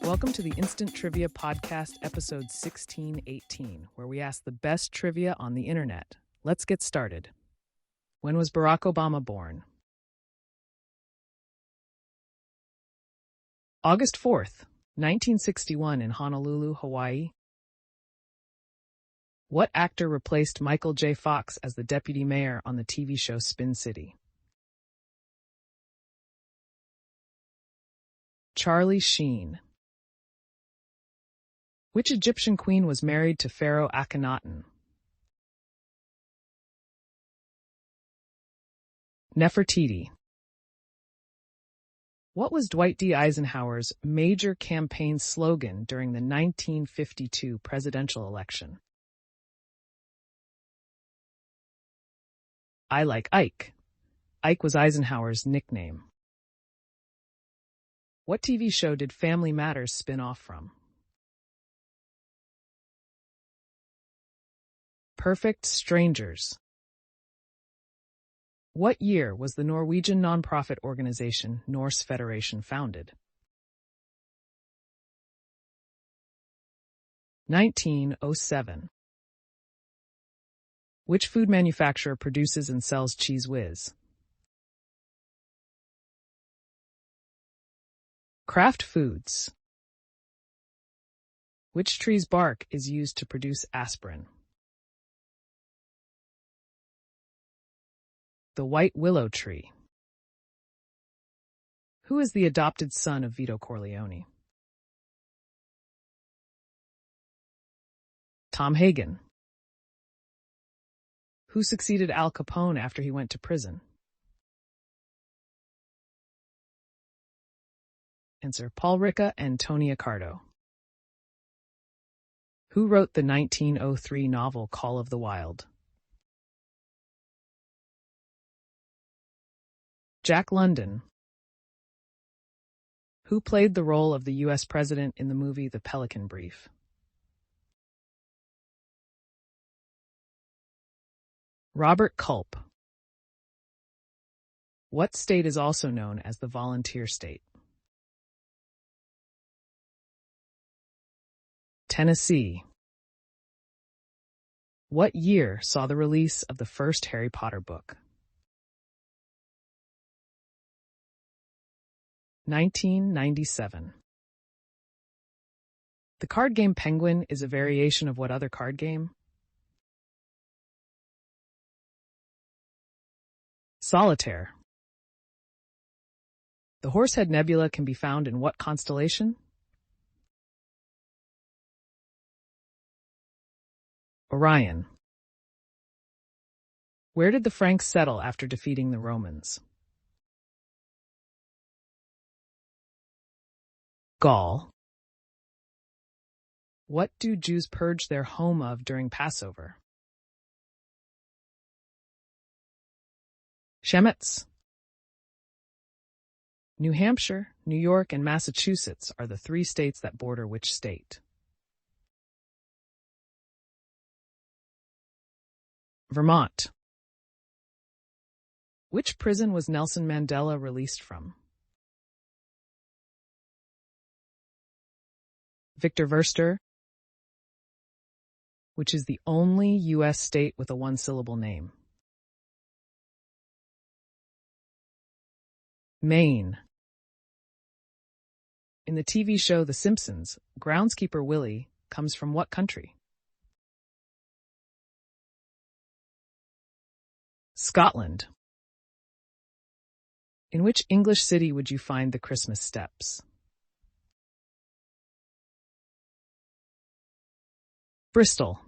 Welcome to the Instant Trivia Podcast, episode 1618, where we ask the best trivia on the internet. Let's get started. When was Barack Obama born? August 4th, 1961 in Honolulu, Hawaii. What actor replaced Michael J. Fox as the deputy mayor on the TV show Spin City? Charlie Sheen. Which Egyptian queen was married to Pharaoh Akhenaten? Nefertiti. What was Dwight D. Eisenhower's major campaign slogan during the 1952 presidential election? I like Ike. Ike was Eisenhower's nickname. What TV show did Family Matters spin off from? Perfect Strangers. What year was the Norwegian nonprofit organization Norse Federation founded? 1907. Which food manufacturer produces and sells Cheez Whiz? Kraft Foods. Which tree's bark is used to produce aspirin? The white willow tree. Who is the adopted son of Vito Corleone? Tom Hagen. Who succeeded Al Capone after he went to prison? Answer: Paul Ricca and Tony Accardo. Who wrote the 1903 novel Call of the Wild? Jack London. Who played the role of the U.S. President in the movie The Pelican Brief? Robert Culp. What state is also known as the volunteer state? Tennessee. What year saw the release of the first Harry Potter book? 1997. The card game Penguin is a variation of what other card game? Solitaire. The Horsehead Nebula can be found in what constellation? Orion. Where did the Franks settle after defeating the Romans? Gaul. What do Jews purge their home of during Passover? Shemetz. New Hampshire, New York, and Massachusetts are the three states that border which state? Vermont. Which prison was Nelson Mandela released from? Victor Verster. Which is the only U.S. state with a one-syllable name? Maine. In the TV show The Simpsons, groundskeeper Willie comes from what country? Scotland. In which English city would you find the Christmas steps? Bristol.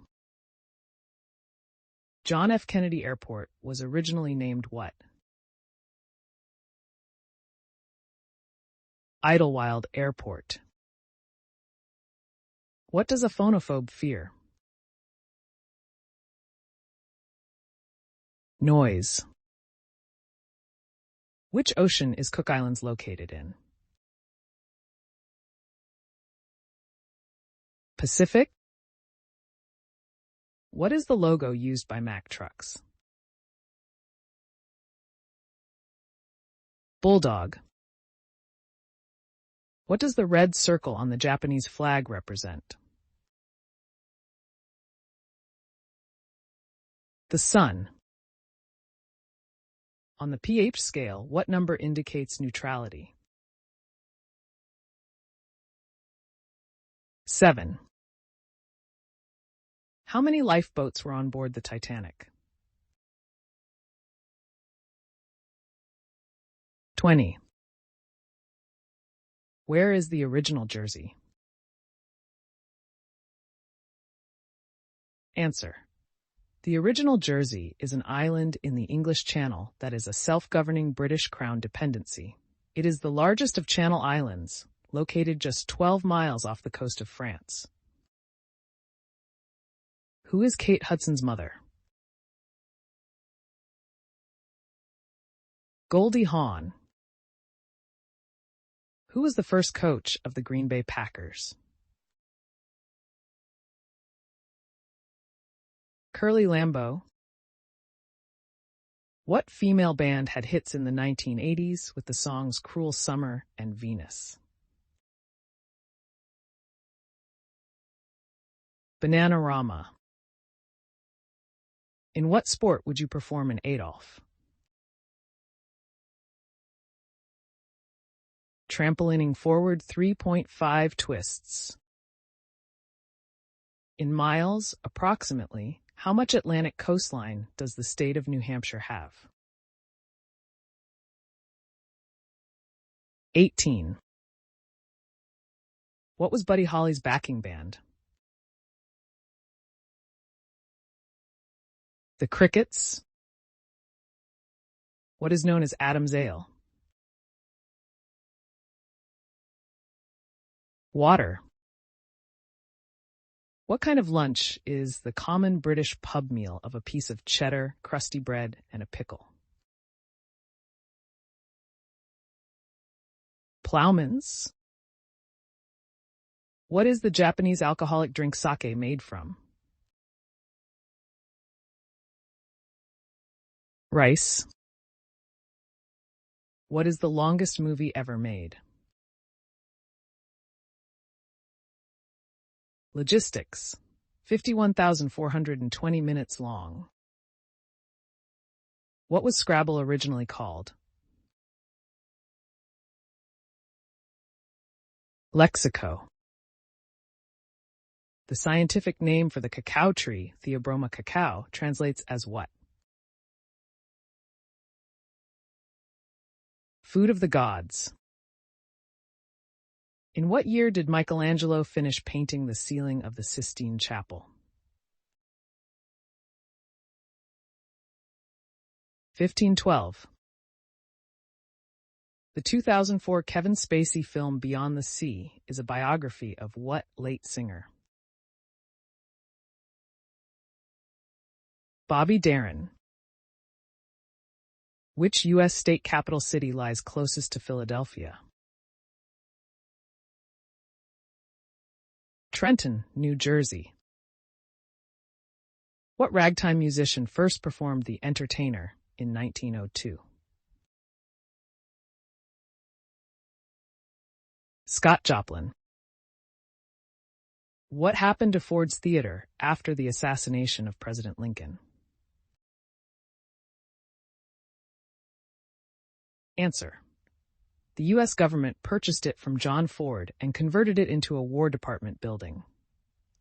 John F. Kennedy Airport was originally named what? Idlewild Airport. What does a phonophobe fear? Noise. Which ocean is Cook Islands located in? Pacific. What is the logo used by Mack Trucks? Bulldog. What does the red circle on the Japanese flag represent? The sun. On the pH scale, what number indicates neutrality? 7. How many lifeboats were on board the Titanic? 20. Where is the original Jersey? Answer. The original Jersey is an island in the English Channel that is a self-governing British Crown dependency. It is the largest of Channel Islands, located just 12 miles off the coast of France. Who is Kate Hudson's mother? Goldie Hawn. Who was the first coach of the Green Bay Packers? Curly Lambeau. What female band had hits in the 1980s with the songs Cruel Summer and Venus? Bananarama. In what sport would you perform an Adolf? Trampolining forward 3.5 twists. In miles, approximately, how much Atlantic coastline does the state of New Hampshire have? 18. What was Buddy Holly's backing band? The Crickets. What is known as Adam's Ale? Water. What kind of lunch is the common British pub meal of a piece of cheddar, crusty bread, and a pickle? Ploughman's. What is the Japanese alcoholic drink sake made from? Rice. What is the longest movie ever made? Logistics. 51,420 minutes long. What was Scrabble originally called? Lexico. The scientific name for the cacao tree, Theobroma cacao, translates as what? Food of the gods. In what year did Michelangelo finish painting the ceiling of the Sistine Chapel? 1512. The 2004 Kevin Spacey film Beyond the Sea is a biography of what late singer? Bobby Darin. Which U.S. state capital city lies closest to Philadelphia? Trenton, New Jersey. What ragtime musician first performed The Entertainer in 1902? Scott Joplin. What happened to Ford's Theater after the assassination of President Lincoln? Answer. The U.S. government purchased it from John Ford and converted it into a War Department building.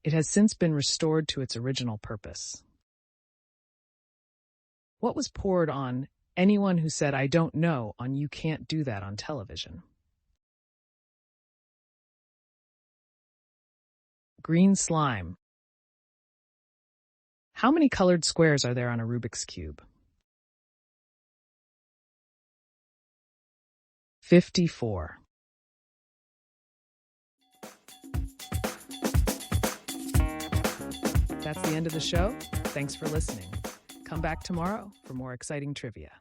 It has since been restored to its original purpose. What was poured on anyone who said, "I don't know," on "You Can't Do That" on television? Green slime. How many colored squares are there on a Rubik's Cube? 54. That's the end of the show. Thanks for listening. Come back tomorrow for more exciting trivia.